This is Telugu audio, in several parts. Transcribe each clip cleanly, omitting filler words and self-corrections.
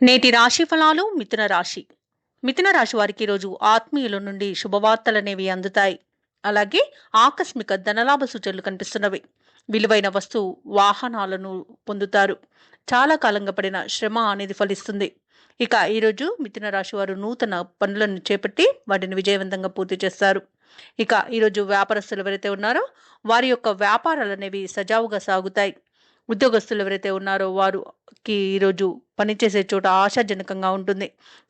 నేటి రాశి ఫలాలు మిథున రాశి. మిథున రాశి వారికి ఈరోజు ఆత్మీయుల నుండి శుభవార్తలనేవి అందుతాయి. అలాగే ఆకస్మిక ధనలాభ సూచనలు కనిపిస్తున్నవి. విలువైన వస్తువు వాహనాలను పొందుతారు. చాలా కాలంగా పడిన శ్రమ అనేది ఫలిస్తుంది. ఇక ఈరోజు మిథున రాశి వారు నూతన పనులను చేపట్టి వాటిని విజయవంతంగా పూర్తి చేస్తారు. ఇక ఈరోజు వ్యాపారస్తులు ఎవరైతే ఉన్నారో వారి యొక్క వ్యాపారాలు అనేవి సజావుగా సాగుతాయి. ఉద్యోగస్తులు ఎవరైతే ఉన్నారో వారికి ఈరోజు పనిచేసే చోట ఆశాజనకంగా ఉంటుంది.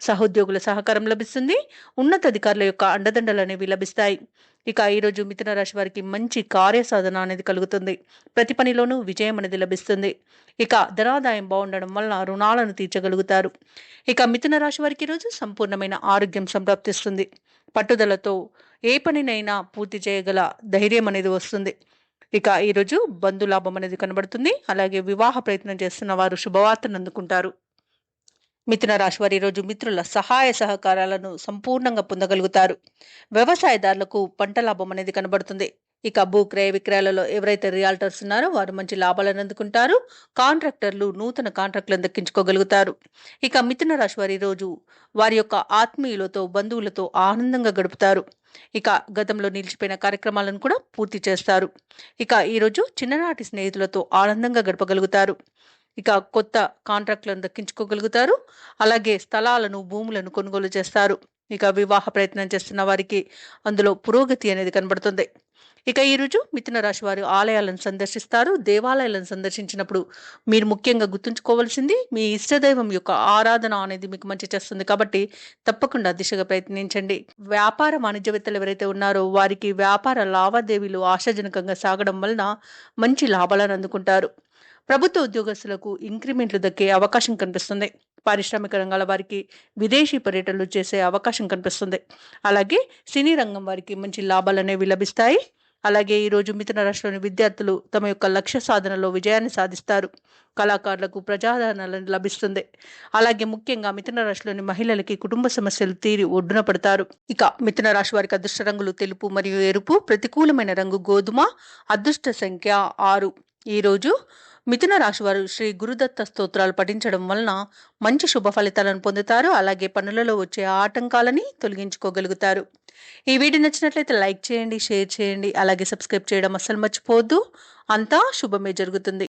సహోద్యోగుల సహకారం లభిస్తుంది. ఉన్నతాధికారుల యొక్క అండదండలు అనేవి లభిస్తాయి. ఇక ఈరోజు మిథున రాశి వారికి మంచి కార్యసాధన అనేది కలుగుతుంది. ప్రతి పనిలోనూ విజయం అనేది లభిస్తుంది. ఇక ధనాదాయం బాగుండడం వలన రుణాలను తీర్చగలుగుతారు. ఇక మిథున రాశి వారికి ఈరోజు సంపూర్ణమైన ఆరోగ్యం సంప్రాప్తిస్తుంది. పట్టుదలతో ఏ పనినైనా పూర్తి చేయగల ధైర్యం అనేది వస్తుంది. ఇక ఈరోజు బంధులాభం అనేది కనబడుతుంది. అలాగే వివాహ ప్రయత్నం చేస్తున్న వారు శుభవార్తను అందుకుంటారు. మిథున రాశి వారు ఈరోజు మిత్రుల సహాయ సహకారాలను సంపూర్ణంగా పొందగలుగుతారు. వ్యవసాయదారులకు పంట లాభం అనేది కనబడుతుంది. ఇక భూ క్రయ విక్రయాలలో ఎవరైతే రియాల్టర్స్ ఉన్నారో వారు మంచి లాభాలను అందుకుంటారు. కాంట్రాక్టర్లు నూతన కాంట్రాక్టులను దక్కించుకోగలుగుతారు. ఇక మిథున రాశి వారు ఈరోజు వారి యొక్క ఆత్మీయులతో బంధువులతో ఆనందంగా గడుపుతారు. ఇక గతంలో నిలిచిపోయిన కార్యక్రమాలను కూడా పూర్తి చేస్తారు. ఇక ఈరోజు చిన్ననాటి స్నేహితులతో ఆనందంగా గడపగలుగుతారు. ఇక కొత్త కాంట్రాక్టులను దక్కించుకోగలుగుతారు. అలాగే స్థలాలను భూములను కొనుగోలు చేస్తారు. ఇక వివాహ ప్రయత్నం చేస్తున్న వారికి అందులో పురోగతి అనేది కనబడుతుంది. ఇక ఈరోజు మిథున రాశి వారు ఆలయాలను సందర్శిస్తారు. దేవాలయాలను సందర్శించినప్పుడు మీరు ముఖ్యంగా గుర్తుంచుకోవాల్సింది మీ ఇష్టదైవం యొక్క ఆరాధన అనేది మీకు మంచి చేస్తుంది. కాబట్టి తప్పకుండా దిశగా ప్రయత్నించండి. వ్యాపార వాణిజ్యవేత్తలు ఎవరైతే ఉన్నారో వారికి వ్యాపార లావాదేవీలు ఆశాజనకంగా సాగడం వలన మంచి లాభాలను అందుకుంటారు. ప్రభుత్వ ఉద్యోగస్తులకు ఇంక్రిమెంట్లు దక్కే అవకాశం కనిపిస్తుంది. పారిశ్రామిక రంగాల వారికి విదేశీ పర్యటనలు చేసే అవకాశం కనిపిస్తుంది. అలాగే సినీ రంగం వారికి మంచి లాభాలు అనేవి లభిస్తాయి. అలాగే ఈరోజు మిథున రాశిలోని విద్యార్థులు తమ యొక్క లక్ష్య సాధనలో విజయాన్ని సాధిస్తారు. కళాకారులకు ప్రజాదరణ లభిస్తుంది. అలాగే ముఖ్యంగా మిథున రాశిలోని మహిళలకి కుటుంబ సమస్యలు తీరి ఒడ్డున పడతారు. ఇక మిథున రాశి వారికి అదృష్ట రంగులు తెలుపు మరియు ఎరుపు. ప్రతికూలమైన రంగు గోధుమ. అదృష్ట సంఖ్య 6. ఈరోజు మిథున రాశి వారు శ్రీ గురుదత్త స్తోత్రాలు పఠించడం వలన మంచి శుభ ఫలితాలను పొందుతారు. అలాగే పనులలో వచ్చే ఆటంకాలని తొలగించుకోగలుగుతారు. ఈ వీడియో నచ్చినట్లయితే లైక్ చేయండి, షేర్ చేయండి, అలాగే సబ్స్క్రైబ్ చేయడం అస్సలు మర్చిపోవద్దు. అంతా శుభమే జరుగుతుంది.